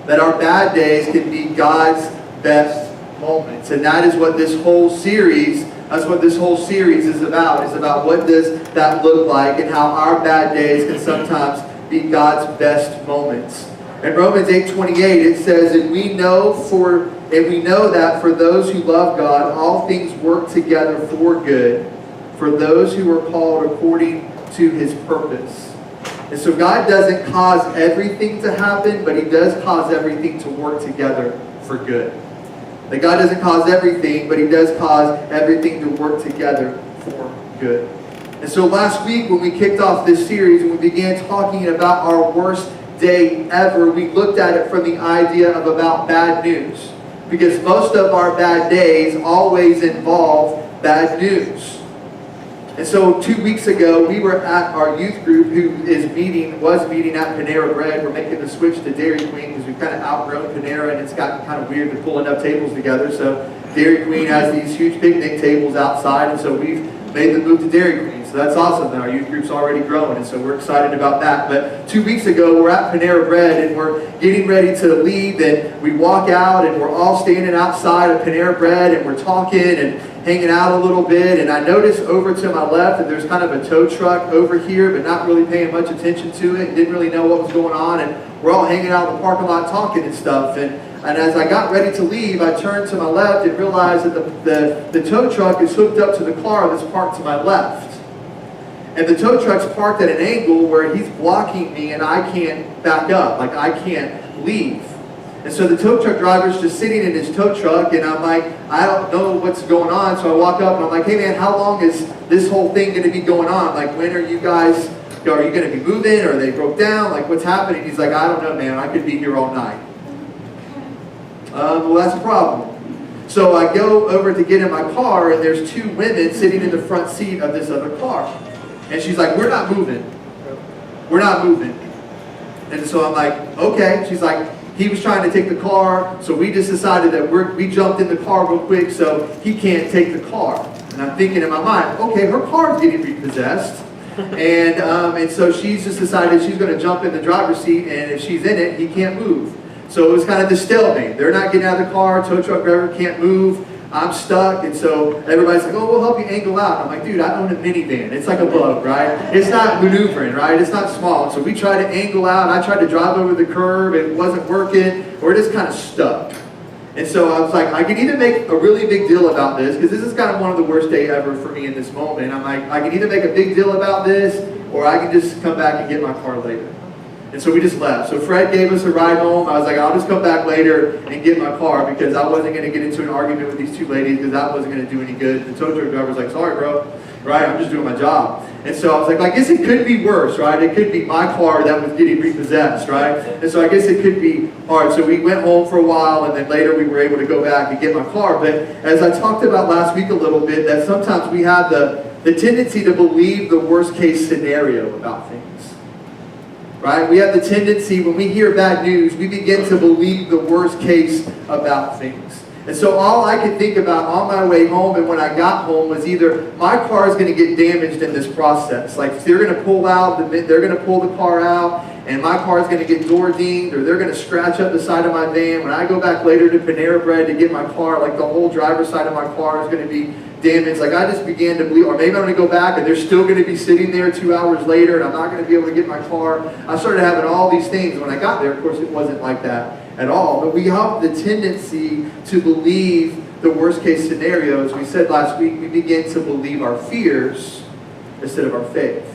That our bad days can be God's best moments. And that is what this whole series, is about. It's about what does that look like and how our bad days can sometimes be God's best moments. In Romans 8:28 it says, and we know that for those who love God, all things work together for good, for those who are called according to His purpose. And so God doesn't cause everything to happen, but He does cause everything to work together for good. That God doesn't cause everything, but He does cause everything to work together for good. And so last week when we kicked off this series and we began talking about our worst day ever, we looked at it from the idea of about bad news. Because most of our bad days always involve bad news. And so 2 weeks ago, we were at our youth group who was meeting at Panera Bread. We're making the switch to Dairy Queen because we've kind of outgrown Panera and it's gotten kind of weird to pull enough tables together. So Dairy Queen has these huge picnic tables outside, and so we've made the move to Dairy Queen. So that's awesome. Our youth group's already growing, and so we're excited about that. But 2 weeks ago, we're at Panera Bread, and we're getting ready to leave, and we walk out, and we're all standing outside of Panera Bread, and we're talking and hanging out a little bit, and I noticed over to my left that there's kind of a tow truck over here, but not really paying much attention to it, and didn't really know what was going on, and we're all hanging out in the parking lot talking and stuff, and as I got ready to leave, I turned to my left and realized that the tow truck is hooked up to the car that's parked to my left. And the tow truck's parked at an angle where he's blocking me and I can't back up, like I can't leave. And so the tow truck driver's just sitting in his tow truck, and I'm like, I don't know what's going on. So I walk up and I'm like, hey man, how long is this whole thing going to be going on? Like, when are you guys, are you going to be moving? Or they broke down? Like, what's happening? He's like, I don't know, man. I could be here all night. Well, that's a problem. So I go over to get in my car, and there's two women sitting in the front seat of this other car. And she's like, we're not moving. We're not moving. And so I'm like, okay. She's like, he was trying to take the car, so we just decided that we jumped in the car real quick so he can't take the car. And I'm thinking in my mind, okay, her car's getting repossessed. And so she's just decided she's going to jump in the driver's seat, and if she's in it, he can't move. So it was kind of the stalemate. They're not getting out of the car, tow truck driver can't move, I'm stuck, and so everybody's like, oh, we'll help you angle out. I'm like, dude, I own a minivan. It's like a bug, right? It's not maneuvering, right? It's not small. So we tried to angle out. I tried to drive over the curb. It wasn't working. We're just kind of stuck. And so I was like, I can either make a really big deal about this, because this is kind of one of the worst days ever for me in this moment. I'm like, I can either make a big deal about this, or I can just come back and get my car later. And so we just left. So Fred gave us a ride home. I was like, I'll just come back later and get my car, because I wasn't going to get into an argument with these two ladies, because that wasn't going to do any good. The tow truck driver was like, sorry, bro. Right? I'm just doing my job. And so I was like, I guess it could be worse, right? It could be my car that was getting repossessed, right? And so I guess it could be hard. So we went home for a while, and then later we were able to go back and get my car. But as I talked about last week a little bit, that sometimes we have the tendency to believe the worst case scenario about things. Right? We have the tendency, when we hear bad news, we begin to believe the worst case about things. And so all I could think about on my way home and when I got home was either my car is going to get damaged in this process. Like, they're going to pull the car out, and my car is going to get door dinged, or they're going to scratch up the side of my van. When I go back later to Panera Bread to get my car, like, the whole driver's side of my car is going to be damaged. Like, I just began to believe, or maybe I'm going to go back and they're still going to be sitting there 2 hours later and I'm not going to be able to get my car. I started having all these things. When I got there, of course, it wasn't like that at all. But we have the tendency to believe the worst case scenarios. We said last week, we begin to believe our fears instead of our faith.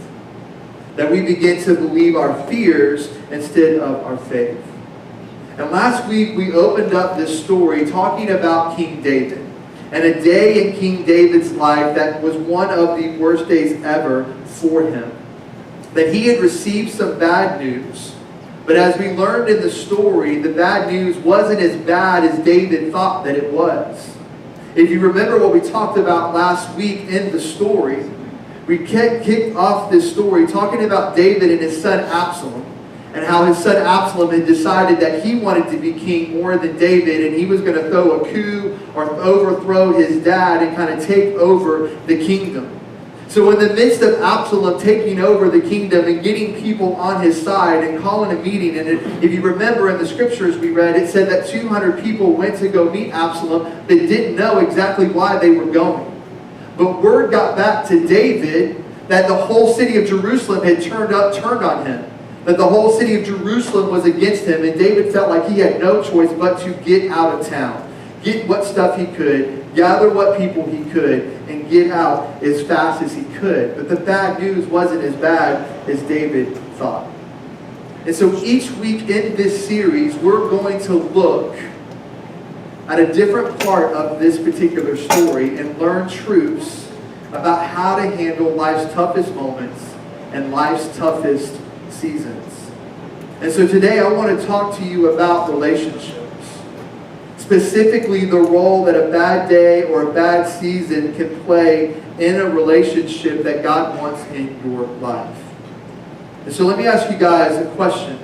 That we begin to believe our fears instead of our faith. And last week, we opened up this story talking about King David. And a day in King David's life that was one of the worst days ever for him. That he had received some bad news. But as we learned in the story, the bad news wasn't as bad as David thought that it was. If you remember what we talked about last week in the story, we kicked off this story talking about David and his son Absalom. And how his son Absalom had decided that he wanted to be king more than David, and he was going to throw a coup or overthrow his dad and kind of take over the kingdom. So in the midst of Absalom taking over the kingdom and getting people on his side and calling a meeting, and if you remember in the scriptures we read, it said that 200 people went to go meet Absalom that didn't know exactly why they were going. But word got back to David that the whole city of Jerusalem had turned on him. That the whole city of Jerusalem was against him, and David felt like he had no choice but to get out of town. Get what stuff he could, gather what people he could, and get out as fast as he could. But the bad news wasn't as bad as David thought. And so each week in this series, we're going to look at a different part of this particular story and learn truths about how to handle life's toughest moments and life's toughest seasons. And so today I want to talk to you about relationships. Specifically the role that a bad day or a bad season can play in a relationship that God wants in your life. And so let me ask you guys a question.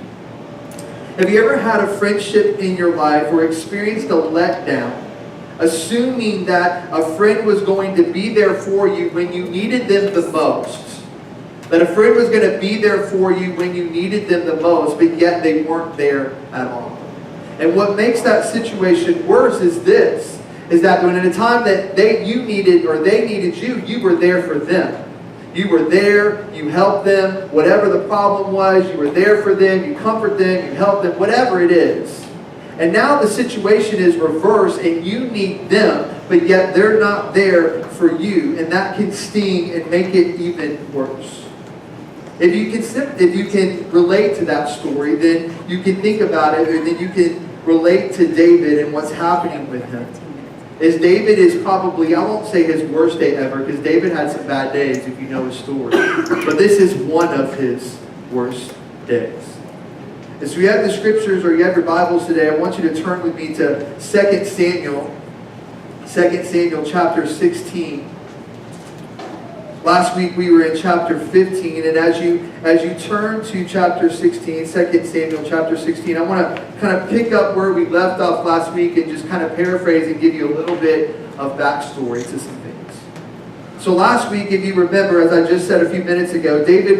Have you ever had a friendship in your life or experienced a letdown, assuming that a friend was going to be there for you when you needed them the most? That a friend was going to be there for you when you needed them the most, but yet they weren't there at all. And what makes that situation worse is this, is that when at a time that they needed you, you were there for them. You were there, you helped them, whatever the problem was, you were there for them, you comfort them, you help them, whatever it is. And now the situation is reversed and you need them, but yet they're not there for you. And that can sting and make it even worse. If you can relate to that story, then you can think about it, and then you can relate to David and what's happening with him. As David is probably, I won't say his worst day ever, because David had some bad days if you know his story. But this is one of his worst days. And so you have the scriptures, or you have your Bibles today. I want you to turn with me to 2 Samuel chapter 16. Last week we were in chapter 15, and as you turn to chapter 16, 2 Samuel chapter 16, I want to kind of pick up where we left off last week and just kind of paraphrase and give you a little bit of backstory to some things. So last week, if you remember, as I just said a few minutes ago, David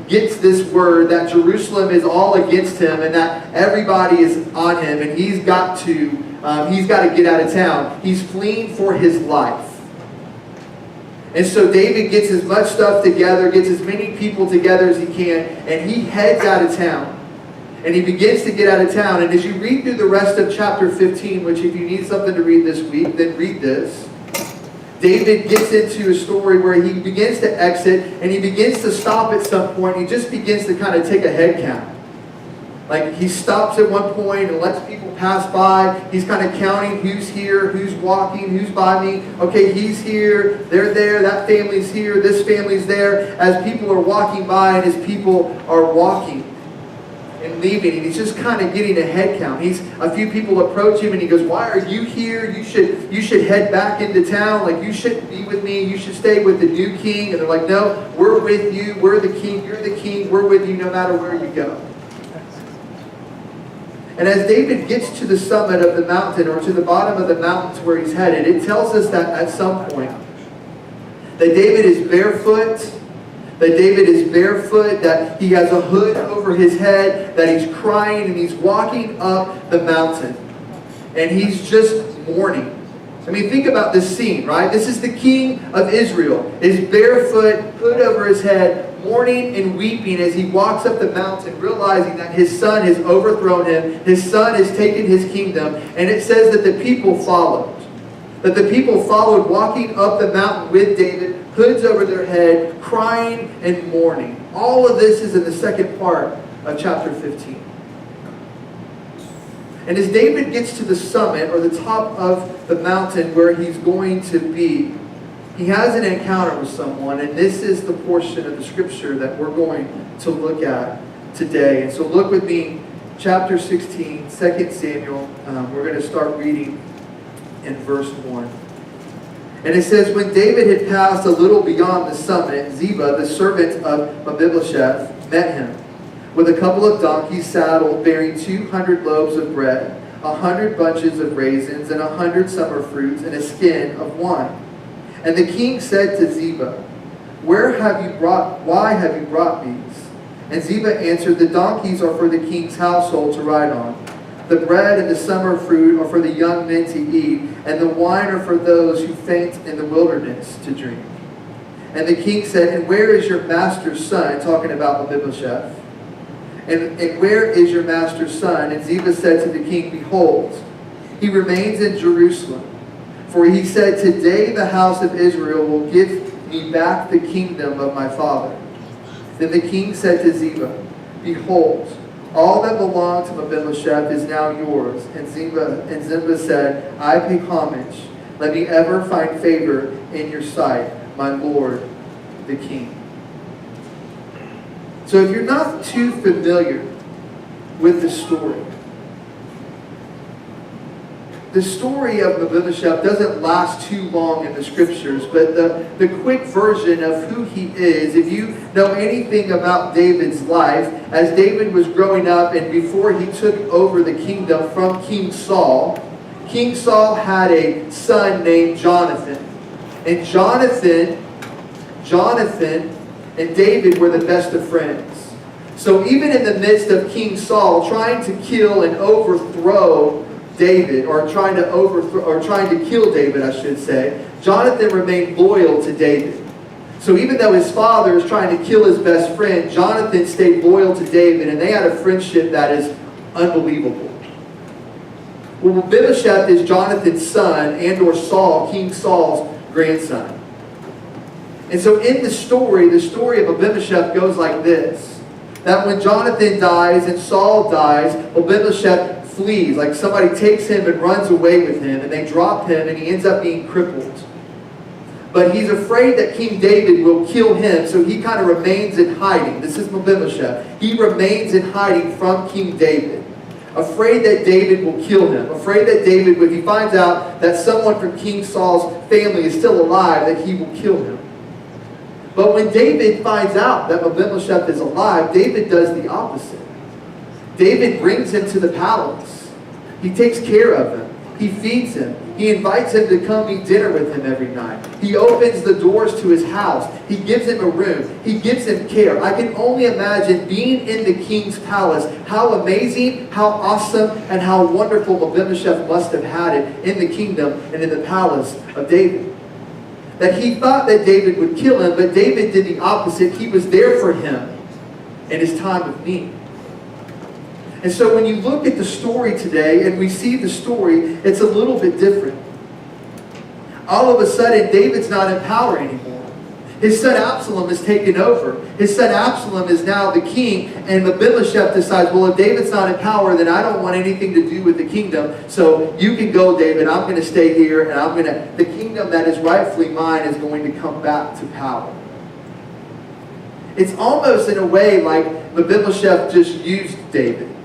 gets this word that Jerusalem is all against him and that everybody is on him, and he's got to get out of town. He's fleeing for his life. And so David gets as much stuff together, gets as many people together as he can, and he heads out of town. And he begins to get out of town. And as you read through the rest of chapter 15, which if you need something to read this week, then read this. David gets into a story where he begins to exit, and he begins to stop at some point. He just begins to kind of take a head count. Like he stops at one point and lets people pass by. He's kind of counting who's here, who's walking, who's by me. Okay, he's here, they're there, that family's here, this family's there. As people are walking by and as people are walking and leaving, and he's just kind of getting a head count. A few people approach him and he goes, "Why are you here? You should head back into town. Like you shouldn't be with me. You should stay with the new king." And they're like, "No, we're with you. We're the king. You're the king. We're with you no matter where you go." And as David gets to the summit of the mountain, or to the bottom of the mountain to where he's headed, it tells us that at some point that David is barefoot, that he has a hood over his head, that he's crying, and he's walking up the mountain. And he's just mourning. I mean, think about this scene, right? This is the king of Israel, is barefoot, hood over his head, mourning and weeping as he walks up the mountain, realizing that his son has overthrown him, his son has taken his kingdom, and it says that the people followed. That the people followed, walking up the mountain with David, hoods over their head, crying and mourning. All of this is in the second part of chapter 15. And as David gets to the summit, or the top of the mountain where he's going to be, he has an encounter with someone, and this is the portion of the scripture that we're going to look at today. And so look with me, chapter 16, 2 Samuel. We're going to start reading in verse 1. And it says, "When David had passed a little beyond the summit, Ziba, the servant of Mephibosheth, met him, with a couple of donkeys saddled, bearing 200 loaves of bread, 100 bunches of raisins, and 100 summer fruits, and a skin of wine. And the king said to Ziba, Why have you brought these? And Ziba answered, the donkeys are for the king's household to ride on. The bread and the summer fruit are for the young men to eat, and the wine are for those who faint in the wilderness to drink. And the king said, and where is your master's son? Talking about Mephibosheth. And where is your master's son? And Ziba said to the king, behold, he remains in Jerusalem. For he said, today the house of Israel will give me back the kingdom of my father. Then the king said to Ziba, behold, all that belonged to Mephibosheth is now yours. And Ziba said, I pay homage. Let me ever find favor in your sight, my lord, the king. So if you're not too familiar with the story of Mephibosheth doesn't last too long in the scriptures, but the quick version of who he is, if you know anything about David's life, as David was growing up and before he took over the kingdom from King Saul had a son named Jonathan. And Jonathan and David were the best of friends. So even in the midst of King Saul trying to kill and overthrow David, or trying to kill David, I should say, Jonathan remained loyal to David. So even though his father is trying to kill his best friend, Jonathan stayed loyal to David, and they had a friendship that is unbelievable. Well, Mephibosheth is Jonathan's son, and/or Saul, King Saul's grandson. And so in the story of Mephibosheth goes like this: that when Jonathan dies and Saul dies, Mephibosheth flees, like somebody takes him and runs away with him, and they drop him, and he ends up being crippled. But he's afraid that King David will kill him, so he kind of remains in hiding. This is Mephibosheth. He remains in hiding from King David, afraid that David will kill him, afraid that David, when he finds out that someone from King Saul's family is still alive, that he will kill him. But when David finds out that Mephibosheth is alive, David does the opposite. David brings him to the palace. He takes care of him. He feeds him. He invites him to come eat dinner with him every night. He opens the doors to his house. He gives him a room. He gives him care. I can only imagine being in the king's palace, how amazing, how awesome, and how wonderful Mephibosheth must have had it in the kingdom and in the palace of David. That he thought that David would kill him, but David did the opposite. He was there for him in his time of need. And so when you look at the story today and we see the story, it's a little bit different. All of a sudden, David's not in power anymore. His son Absalom is taken over. His son Absalom is now the king, and Mephibosheth decides, well, if David's not in power, then I don't want anything to do with the kingdom. So you can go, David. I'm going to stay here, and the kingdom that is rightfully mine is going to come back to power. It's almost in a way like Mephibosheth just used David.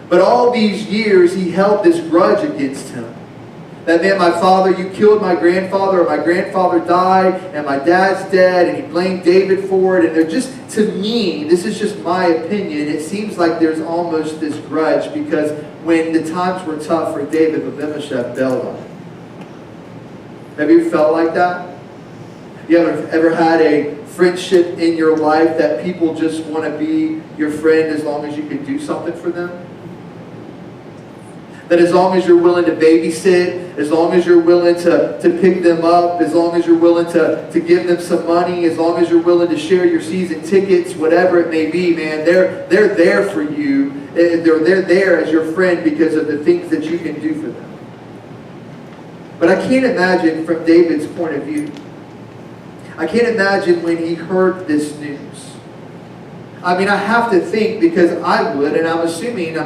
But all these years, he held this grudge against him. That, man, my father, you killed my grandfather, or my grandfather died, and my dad's dead, and he blamed David for it. And they're just, to me, this is just my opinion, it seems like there's almost this grudge, because when the times were tough for David, Mephibosheth bailed on him. Have you felt like that? You ever had a friendship in your life that people just want to be your friend as long as you can do something for them? That as long as you're willing to babysit, as long as you're willing to pick them up, as long as you're willing to give them some money, as long as you're willing to share your season tickets, whatever it may be, man, they're there for you. They're there as your friend because of the things that you can do for them. But I can't imagine from David's point of view. I can't imagine when he heard this news. I mean, I have to think, because I would, and I'm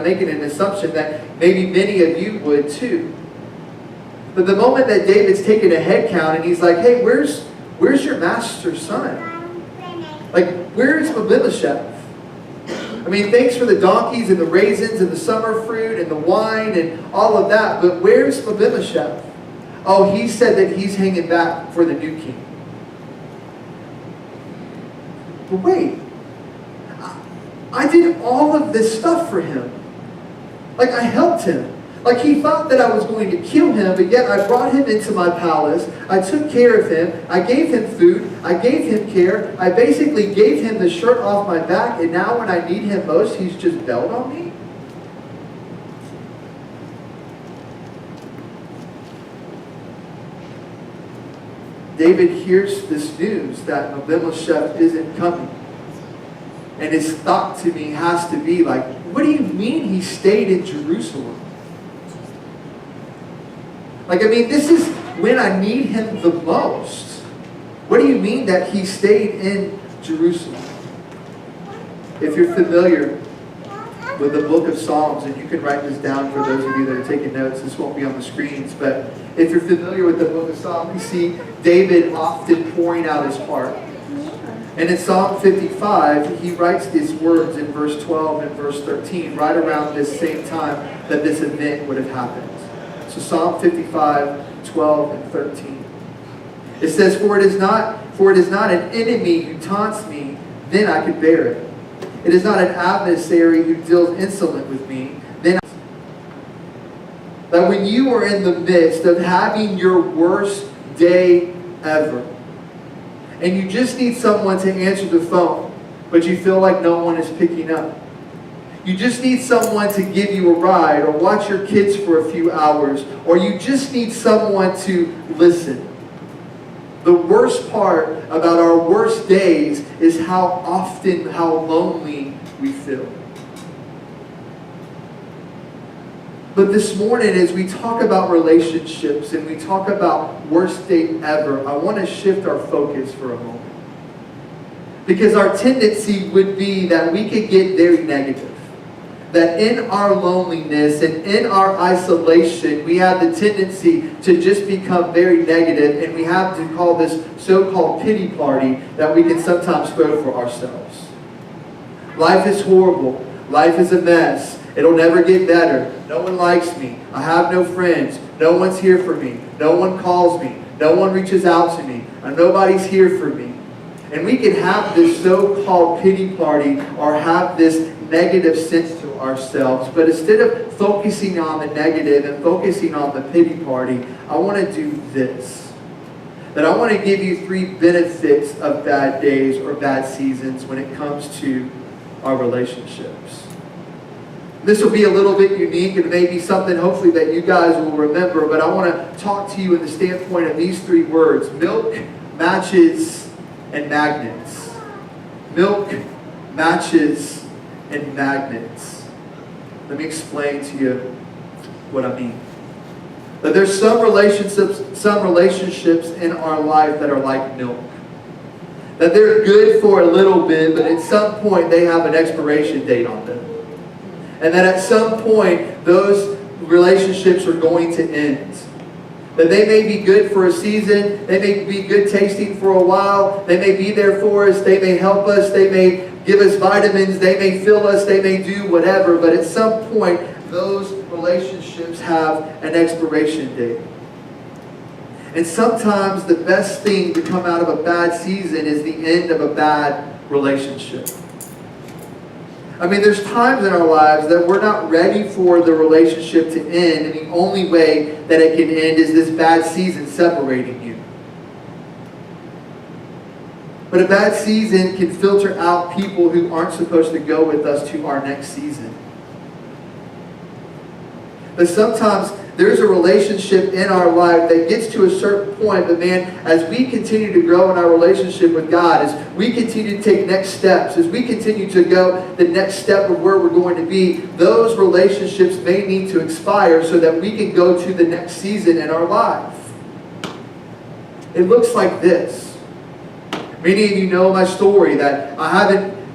making an assumption that maybe many of you would too. But the moment that David's taking a head count and he's like, hey, where's your master's son? Like, where's Mephibosheth? I mean, thanks for the donkeys and the raisins and the summer fruit and the wine and all of that, but where's Mephibosheth? Oh, he said that he's hanging back for the new king. But wait. I did all of this stuff for him. Like, I helped him. Like he thought that I was going to kill him, but yet I brought him into my palace. I took care of him. I gave him food. I gave him care. I basically gave him the shirt off my back, and now when I need him most, he's just bailed on me? David hears this news that Mephibosheth isn't coming. And his thought to me has to be like, what do you mean he stayed in Jerusalem? Like, I mean, this is when I need him the most. What do you mean that he stayed in Jerusalem? If you're familiar with the book of Psalms, and you can write this down for those of you that are taking notes, this won't be on the screens, but if you're familiar with the book of Psalms, you see David often pouring out his heart. And in Psalm 55, he writes these words in verse 12 and verse 13, right around this same time that this event would have happened. So Psalm 55, 12 and 13. It says, For it is not an enemy who taunts me, then I could bear it. It is not an adversary who deals insolent with me, then I... That when you are in the midst of having your worst day ever, and you just need someone to answer the phone, but you feel like no one is picking up. You just need someone to give you a ride or watch your kids for a few hours, or you just need someone to listen. The worst part about our worst days is how lonely we feel. But this morning, as we talk about relationships and we talk about worst date ever, I want to shift our focus for a moment. Because our tendency would be that we could get very negative. That in our loneliness and in our isolation, we have the tendency to just become very negative, and we have to call this so-called pity party that we can sometimes throw for ourselves. Life is horrible. Life is a mess. It'll never get better. No one likes me. I have no friends. No one's here for me. No one calls me. No one reaches out to me. And nobody's here for me. And we can have this so-called pity party or have this negative sense to ourselves. But instead of focusing on the negative and focusing on the pity party, I want to do this. That I want to give you 3 benefits of bad days or bad seasons when it comes to our relationships. This will be a little bit unique and maybe something hopefully that you guys will remember, but I want to talk to you in the standpoint of these 3 words: milk, matches, and magnets. Milk, matches, and magnets. Let me explain to you what I mean. That there's some relationships in our life that are like milk. That they're good for a little bit, but at some point they have an expiration date on them. And that at some point, those relationships are going to end. That they may be good for a season. They may be good tasting for a while. They may be there for us. They may help us. They may give us vitamins. They may fill us. They may do whatever. But at some point, those relationships have an expiration date. And sometimes the best thing to come out of a bad season is the end of a bad relationship. I mean, there's times in our lives that we're not ready for the relationship to end, and the only way that it can end is this bad season separating you. But a bad season can filter out people who aren't supposed to go with us to our next season. But sometimes there's a relationship in our life that gets to a certain point, but man, as we continue to grow in our relationship with God, as we continue to take next steps, as we continue to go the next step of where we're going to be, those relationships may need to expire so that we can go to the next season in our life. It looks like this. Many of you know my story, that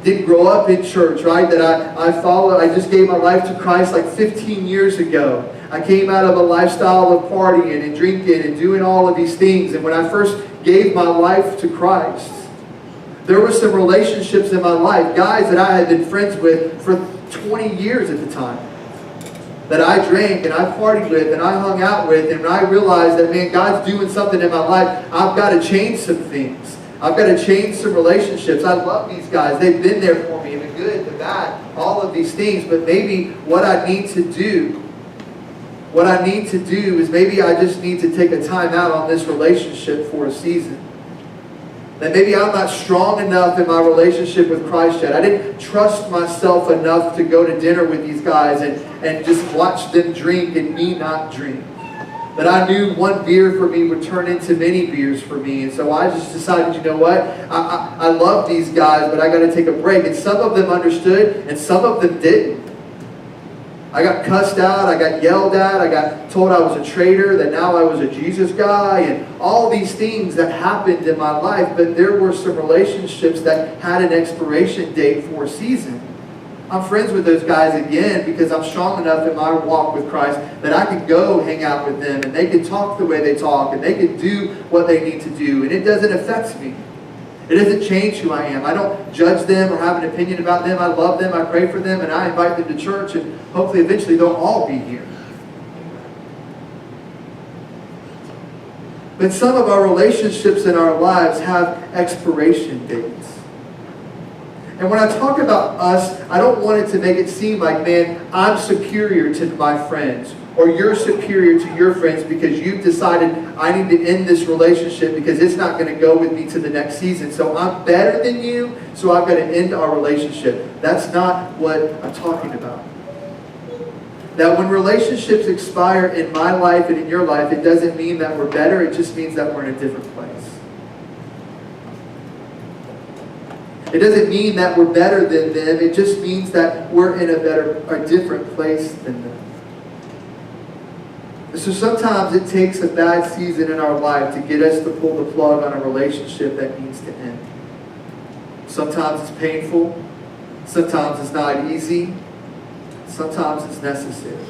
didn't grow up in church, right? That I just gave my life to Christ like 15 years ago. I came out of a lifestyle of partying and drinking and doing all of these things. And when I first gave my life to Christ, there were some relationships in my life, guys that I had been friends with for 20 years at the time, that I drank and I partied with and I hung out with. And when I realized that, man, God's doing something in my life, I've got to change some things. I've got to change some relationships. I love these guys. They've been there for me, the good, the bad, all of these things. But maybe what I need to do What I need to do is maybe I just need to take a time out on this relationship for a season. That maybe I'm not strong enough in my relationship with Christ yet. I didn't trust myself enough to go to dinner with these guys and just watch them drink and me not drink. That I knew one beer for me would turn into many beers for me. And so I just decided, you know what? I love these guys, but I got to take a break. And some of them understood and some of them didn't. I got cussed out, I got yelled at, I got told I was a traitor, that now I was a Jesus guy, and all these things that happened in my life. But there were some relationships that had an expiration date for a season. I'm friends with those guys again because I'm strong enough in my walk with Christ that I can go hang out with them and they can talk the way they talk and they can do what they need to do, and it doesn't affect me. It doesn't change who I am. I don't judge them or have an opinion about them. I love them, I pray for them, and I invite them to church, and hopefully eventually they'll all be here. But some of our relationships in our lives have expiration dates. And when I talk about us, I don't want it to make it seem like, man, I'm superior to my friends, or you're superior to your friends because you've decided I need to end this relationship because it's not going to go with me to the next season. So I'm better than you, so I've got to end our relationship. That's not what I'm talking about. That when relationships expire in my life and in your life, it doesn't mean that we're better. It just means that we're in a different place. It doesn't mean that we're better than them. It just means that we're in a different place than them. So sometimes it takes a bad season in our life to get us to pull the plug on a relationship that needs to end. Sometimes it's painful. Sometimes it's not easy. Sometimes it's necessary.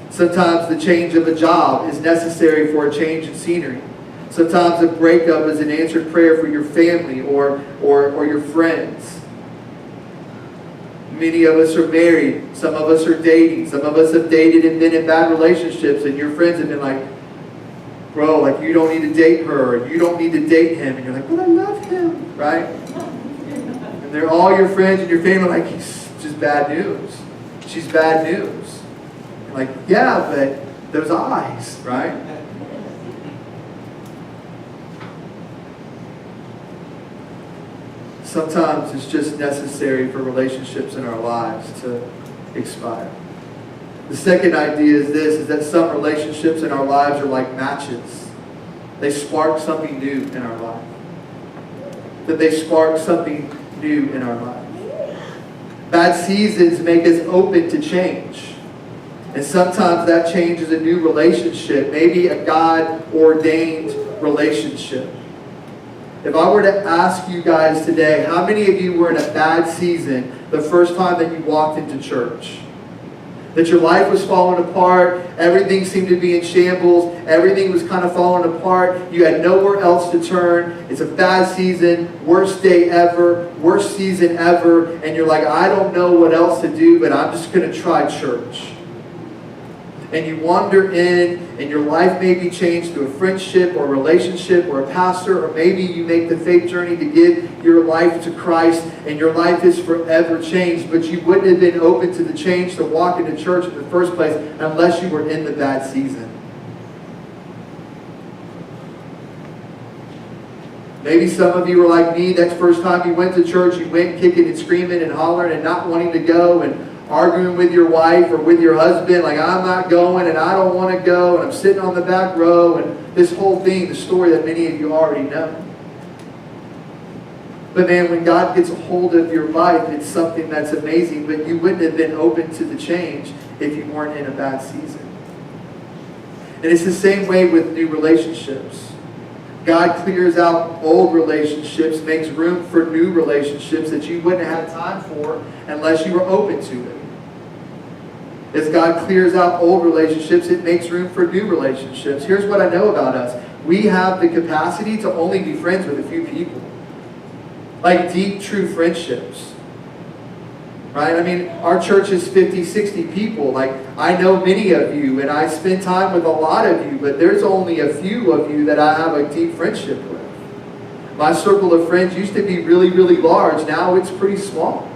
Sometimes the change of a job is necessary for a change in scenery. Sometimes a breakup is an answered prayer for your family or your friends. Many of us are married. Some of us are dating. Some of us have dated and been in bad relationships, and your friends have been like, bro, like, you don't need to date her, or you don't need to date him. And you're like, but I love him, right? And they're all your friends and your family like, he's just bad news. She's bad news. You're like, yeah, but those eyes, right? Sometimes it's just necessary for relationships in our lives to expire. The second idea is this, is that some relationships in our lives are like matches. They spark something new in our life. That they spark something new in our life. Bad seasons make us open to change. And sometimes that change is a new relationship, maybe a God-ordained relationship. If I were to ask you guys today, how many of you were in a bad season the first time that you walked into church? That your life was falling apart, everything seemed to be in shambles, everything was kind of falling apart, you had nowhere else to turn, it's a bad season, worst day ever, worst season ever, and you're like, I don't know what else to do, but I'm just going to try church. And you wander in, and your life may be changed through a friendship or a relationship or a pastor, or maybe you make the faith journey to give your life to Christ, and your life is forever changed. But you wouldn't have been open to the change to walk into church in the first place unless you were in the bad season. Maybe some of you were like me. That first time you went to church, you went kicking and screaming and hollering and not wanting to go, and arguing with your wife or with your husband, like, I'm not going and I don't want to go, and I'm sitting on the back row, and this whole thing, the story that many of you already know. But man, when God gets a hold of your life, it's something that's amazing, but you wouldn't have been open to the change if you weren't in a bad season. And it's the same way with new relationships. God clears out old relationships, makes room for new relationships that you wouldn't have had time for unless you were open to it. As God clears out old relationships, it makes room for new relationships. Here's what I know about us. We have the capacity to only be friends with a few people. Like deep, true friendships. Right? I mean, our church is 50, 60 people. Like, I know many of you, and I spend time with a lot of you, but there's only a few of you that I have a deep friendship with. My circle of friends used to be really, really large. Now it's pretty small.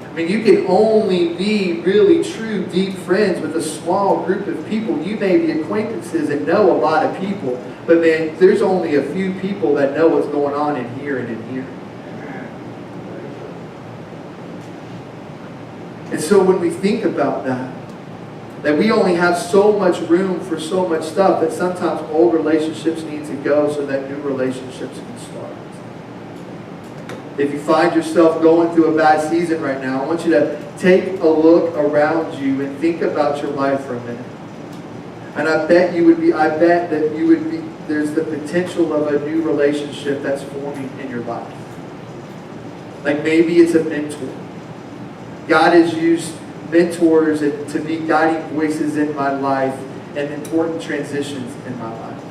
I mean, you can only be really true, deep friends with a small group of people. You may be acquaintances and know a lot of people, but man, there's only a few people that know what's going on in here and in here. And so when we think about that we only have so much room for so much stuff, that sometimes old relationships need to go so that new relationships can start. If you find yourself going through a bad season right now, I want you to take a look around you and think about your life for a minute. And I bet that you would be, there's the potential of a new relationship that's forming in your life. Like maybe it's a mentor. God has used mentors to be guiding voices in my life and important transitions in my life.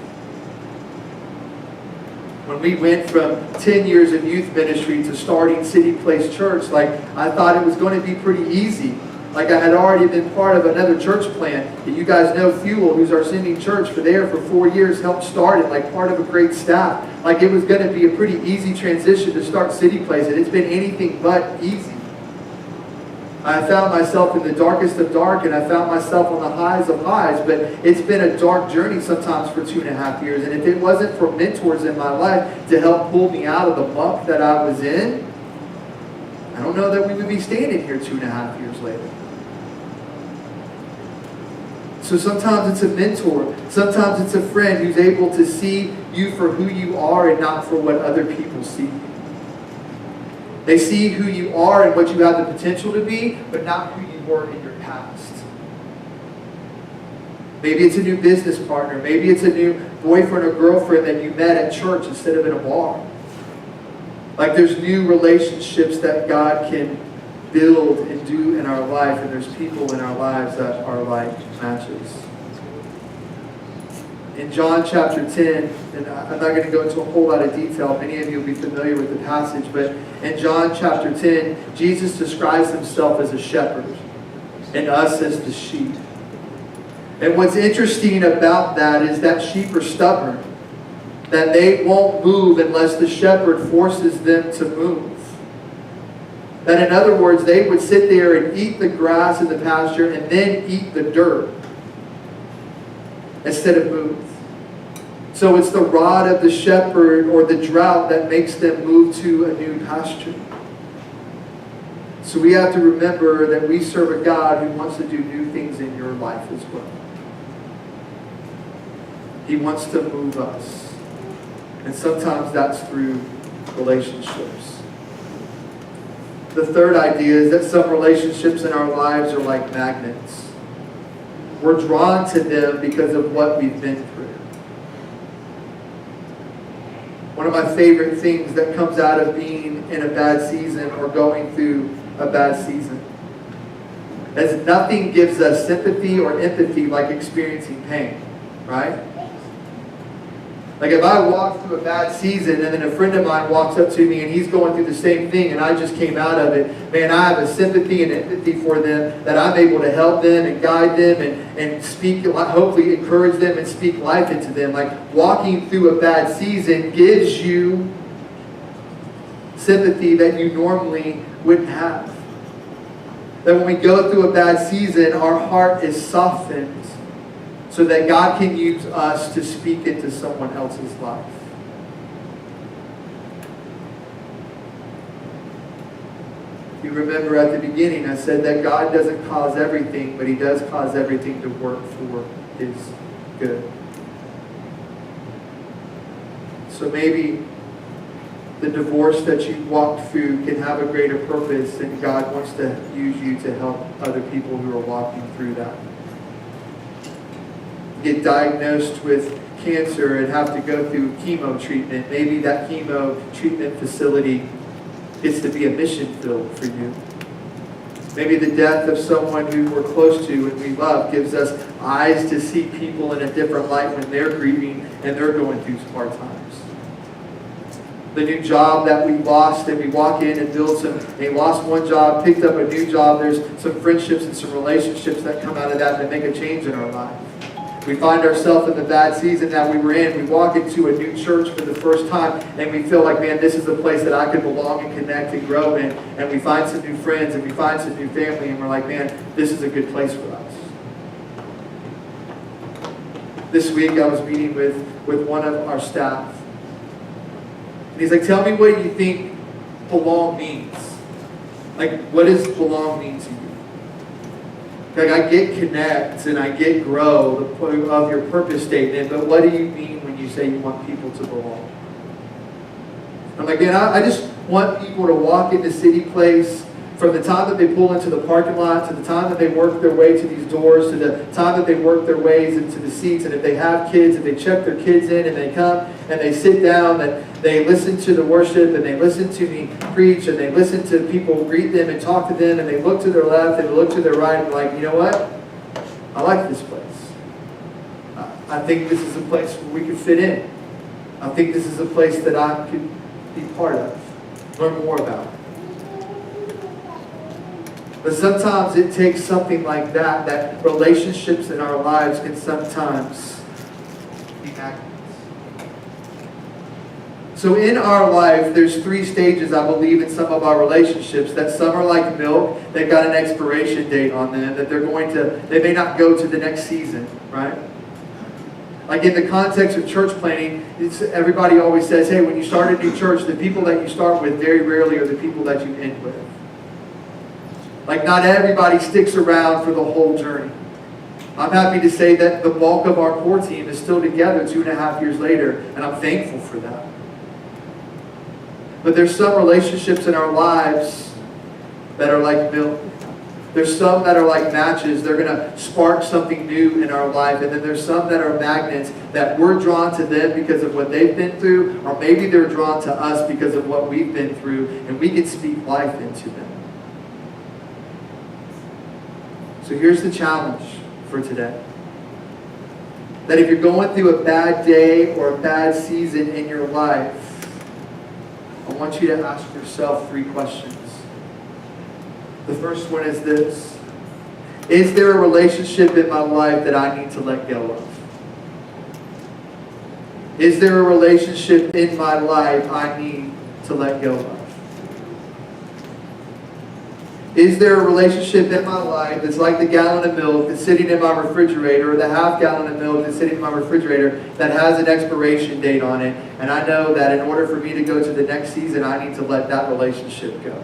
When we went from 10 years of youth ministry to starting CityPlace Church, I thought it was going to be pretty easy. I had already been part of another church plant that you guys know, Fuel, who's our sending church for 4 years, helped start it, part of a great staff. It was going to be a pretty easy transition to start CityPlace, and it's been anything but easy. I found myself in the darkest of dark, and I found myself on the highs of highs, but it's been a dark journey sometimes for 2.5 years. And if it wasn't for mentors in my life to help pull me out of the muck that I was in, I don't know that we would be standing here 2.5 years later. So sometimes it's a mentor. Sometimes it's a friend who's able to see you for who you are and not for what other people see you. They see who you are and what you have the potential to be, but not who you were in your past. Maybe it's a new business partner. Maybe it's a new boyfriend or girlfriend that you met at church instead of in a bar. There's new relationships that God can build and do in our life, and there's people in our lives that are like matches. In John chapter 10, and I'm not going to go into a whole lot of detail, many of you will be familiar with the passage, but in John chapter 10, Jesus describes himself as a shepherd and us as the sheep. And what's interesting about that is that sheep are stubborn, that they won't move unless the shepherd forces them to move. That in other words, they would sit there and eat the grass in the pasture and then eat the dirt instead of move. So it's the rod of the shepherd or the drought that makes them move to a new pasture. So we have to remember that we serve a God who wants to do new things in your life as well. He wants to move us. And sometimes that's through relationships. The third idea is that some relationships in our lives are like magnets. We're drawn to them because of what we've been through. One of my favorite things that comes out of being in a bad season or going through a bad season is nothing gives us sympathy or empathy like experiencing pain, right? If I walk through a bad season and then a friend of mine walks up to me and he's going through the same thing and I just came out of it, man, I have a sympathy and empathy for them that I'm able to help them and guide them and speak, hopefully encourage them and speak life into them. Walking through a bad season gives you sympathy that you normally wouldn't have. That when we go through a bad season, our heart is softened so that God can use us to speak into someone else's life. You remember at the beginning I said that God doesn't cause everything, but He does cause everything to work for His good. So maybe the divorce that you walked through can have a greater purpose, and God wants to use you to help other people who are walking through that. Get diagnosed with cancer and have to go through chemo treatment. Maybe that chemo treatment facility gets to be a mission field for you. Maybe the death of someone who we're close to and we love gives us eyes to see people in a different light when they're grieving and they're going through hard times. The new job that we lost, and we walk in and build they lost one job, picked up a new job. There's some friendships and some relationships that come out of that make a change in our life. We find ourselves in the bad season that we were in. We walk into a new church for the first time, and we feel like, man, this is a place that I could belong and connect and grow in. And we find some new friends, and we find some new family, and we're like, man, this is a good place for us. This week I was meeting with one of our staff. And he's like, tell me what you think belong means. Like, what does belong mean to you? Like, I get connect and I get grow of your purpose statement, but what do you mean when you say you want people to belong? I'm like, man, I just want people to walk into CityPlace from the time that they pull into the parking lot to the time that they work their way to these doors to the time that they work their ways into the seats. And if they have kids, if they check their kids in and they come and they sit down, that they listen to the worship and they listen to me preach and they listen to people greet them and talk to them and they look to their left and they look to their right and like, you know what? I like this place. I think this is a place where we could fit in. I think this is a place that I could be part of, learn more about. But sometimes it takes something like that relationships in our lives can sometimes be magnets. So in our life, there's 3 stages, I believe, in some of our relationships. That some are like milk, they've got an expiration date on them, that they may not go to the next season, right? Like in the context of church planting, everybody always says, hey, when you start a new church, the people that you start with very rarely are the people that you end with. Like, not everybody sticks around for the whole journey. I'm happy to say that the bulk of our core team is still together 2.5 years later, and I'm thankful for that. But there's some relationships in our lives that are like milk. There's some that are like matches. They're going to spark something new in our life. And then there's some that are magnets that we're drawn to them because of what they've been through, or maybe they're drawn to us because of what we've been through, and we can speak life into them. So here's the challenge for today. That if you're going through a bad day or a bad season in your life, I want you to ask yourself 3 questions. The first one is this. Is there a relationship in my life that I need to let go of? Is there a relationship in my life I need to let go of? Is there a relationship in my life that's like the gallon of milk that's sitting in my refrigerator, or the half gallon of milk that's sitting in my refrigerator that has an expiration date on it, and I know that in order for me to go to the next season, I need to let that relationship go?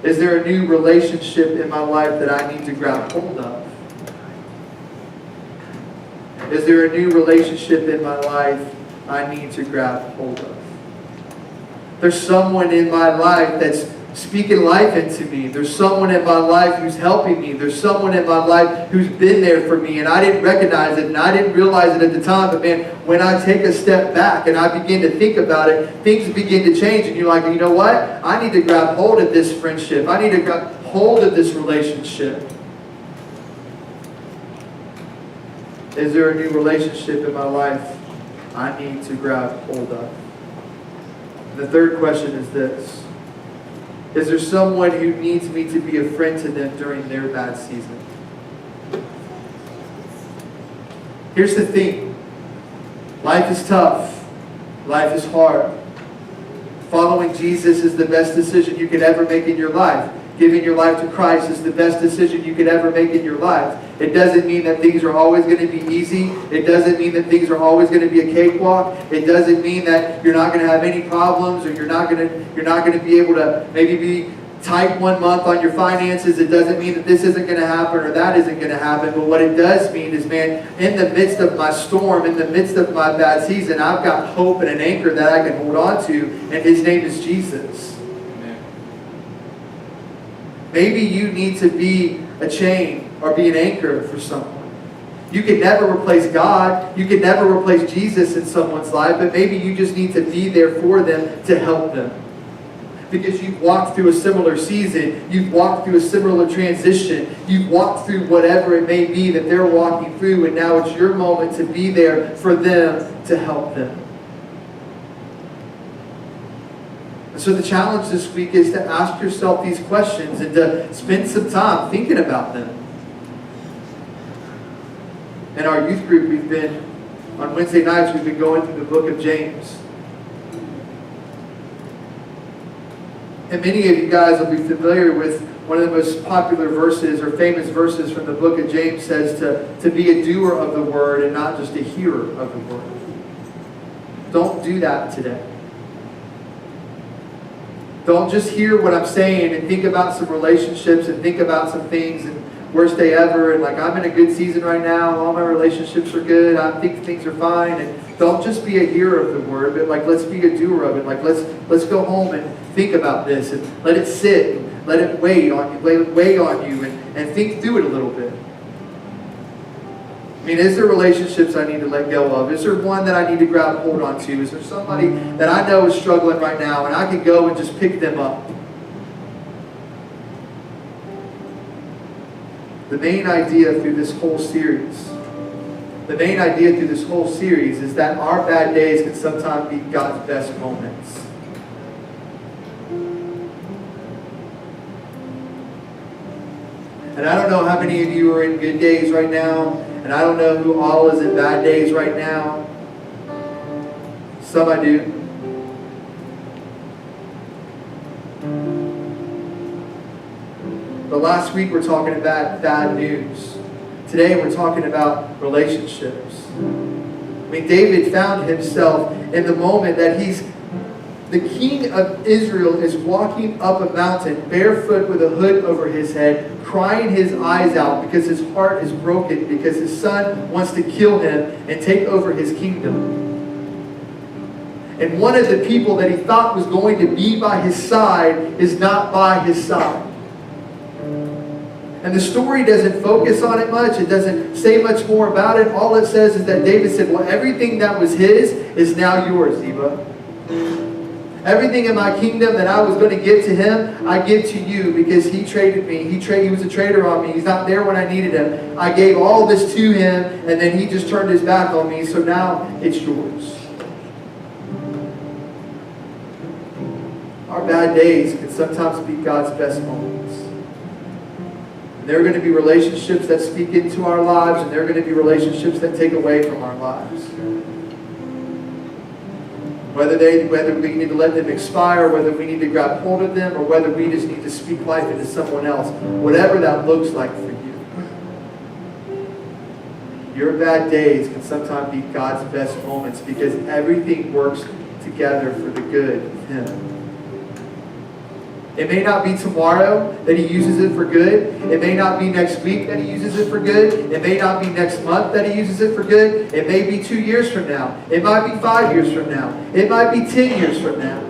Is there a new relationship in my life that I need to grab hold of? Is there a new relationship in my life I need to grab hold of? There's someone in my life that's speaking life into me. There's someone in my life who's helping me. There's someone in my life who's been there for me, and I didn't recognize it, and I didn't realize it at the time. But man, when I take a step back and I begin to think about it, things begin to change, and you're like, you know what? I need to grab hold of this friendship. I need to grab hold of this relationship. Is there a new relationship in my life I need to grab hold of? The third question is this. Is there someone who needs me to be a friend to them during their bad season? Here's the thing. Life is tough. Life is hard. Following Jesus is the best decision you could ever make in your life. Giving your life to Christ is the best decision you could ever make in your life. It doesn't mean that things are always going to be easy. It doesn't mean that things are always going to be a cakewalk. It doesn't mean that you're not going to have any problems, or you're not going to be able to maybe be tight 1 month on your finances. It doesn't mean that this isn't going to happen or that isn't going to happen. But what it does mean is, man, in the midst of my storm, in the midst of my bad season, I've got hope and an anchor that I can hold on to, and His name is Jesus. Amen. Maybe you need to be a chain or be an anchor for someone. You can never replace God. You can never replace Jesus in someone's life, but maybe you just need to be there for them to help them. Because you've walked through a similar season. You've walked through a similar transition. You've walked through whatever it may be that they're walking through, and now it's your moment to be there for them to help them. So the challenge this week is to ask yourself these questions and to spend some time thinking about them. In our youth group, on Wednesday nights, we've been going through the book of James. And many of you guys will be familiar with one of the most popular verses or famous verses from the book of James says to be a doer of the word and not just a hearer of the word. Don't do that today. Don't just hear what I'm saying and think about some relationships and think about some things and worst day ever and like I'm in a good season right now, all my relationships are good, I think things are fine. And don't just be a hearer of the word, but like let's be a doer of it. Like let's go home and think about this and let it sit and let it weigh on you and think through it a little bit. I mean, is there relationships I need to let go of? Is there one that I need to grab hold on to? Is there somebody that I know is struggling right now and I can go and just pick them up? The main idea through this whole series is that our bad days can sometimes be God's best moments. And I don't know how many of you are in good days right now, and I don't know who all is in bad days right now. Some I do. But last week we're talking about bad news. Today we're talking about relationships. I mean, David found himself in the moment that the king of Israel is walking up a mountain barefoot with a hood over his head, crying his eyes out because his heart is broken because his son wants to kill him and take over his kingdom. And one of the people that he thought was going to be by his side is not by his side. And the story doesn't focus on it much. It doesn't say much more about it. All it says is that David said, well, everything that was his is now yours, Ziba. Everything in my kingdom that I was going to give to him, I give to you because he traded me. He was a traitor on me. He's not there when I needed him. I gave all this to him, and then he just turned his back on me, so now it's yours. Our bad days can sometimes be God's best moments. There are going to be relationships that speak into our lives, and there are going to be relationships that take away from our lives. Whether we need to let them expire, whether we need to grab hold of them, or whether we just need to speak life into someone else. Whatever that looks like for you. Your bad days can sometimes be God's best moments because everything works together for the good of Him. It may not be tomorrow that He uses it for good. It may not be next week that He uses it for good. It may not be next month that He uses it for good. It may be 2 years from now. It might be 5 years from now. It might be 10 years from now.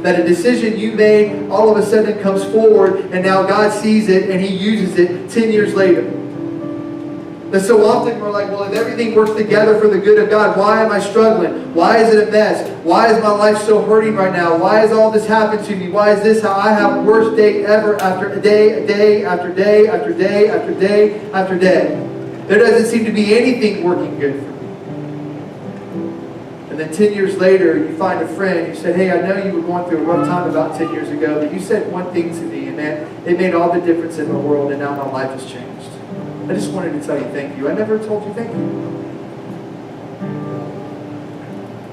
That a decision you made all of a sudden comes forward and now God sees it and He uses it 10 years later. But so often we're like, well, if everything works together for the good of God, why am I struggling? Why is it a mess? Why is my life so hurting right now? Why has all this happened to me? Why is this how I have the worst day ever after day after day after day after day after day? There doesn't seem to be anything working good for me. And then 10 years later, you find a friend. You said, hey, I know you were going through a rough time about 10 years ago, but you said one thing to me, and man, it made all the difference in the world, and now my life has changed. I just wanted to tell you thank you. I never told you thank you.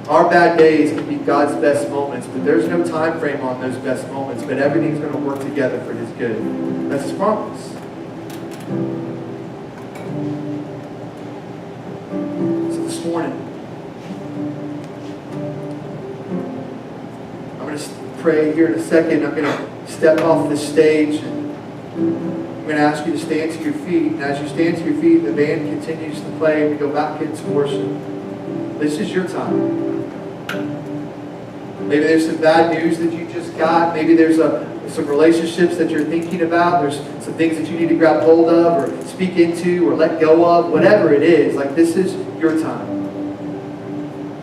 Our bad days can be God's best moments, but there's no time frame on those best moments, but everything's going to work together for His good. That's His promise. So this morning, I'm going to pray here in a second. I'm going to step off the stage and I'm going to ask you to stand to your feet. And as you stand to your feet, the band continues to play and we go back into worship. This is your time. Maybe there's some bad news that you just got. Maybe there's some relationships that you're thinking about. There's some things that you need to grab hold of or speak into or let go of. Whatever it is, like this is your time.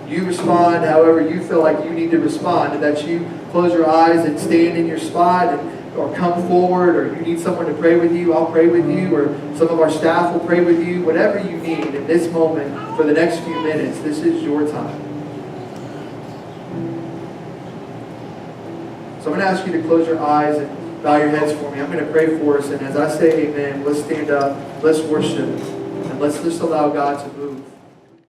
You respond however you feel like you need to respond. And that you close your eyes and stand in your spot or come forward, or you need someone to pray with you, I'll pray with you, or some of our staff will pray with you. Whatever you need in this moment for the next few minutes, this is your time. So I'm going to ask you to close your eyes and bow your heads for me. I'm going to pray for us. And as I say amen, let's stand up, let's worship, and let's just allow God to move.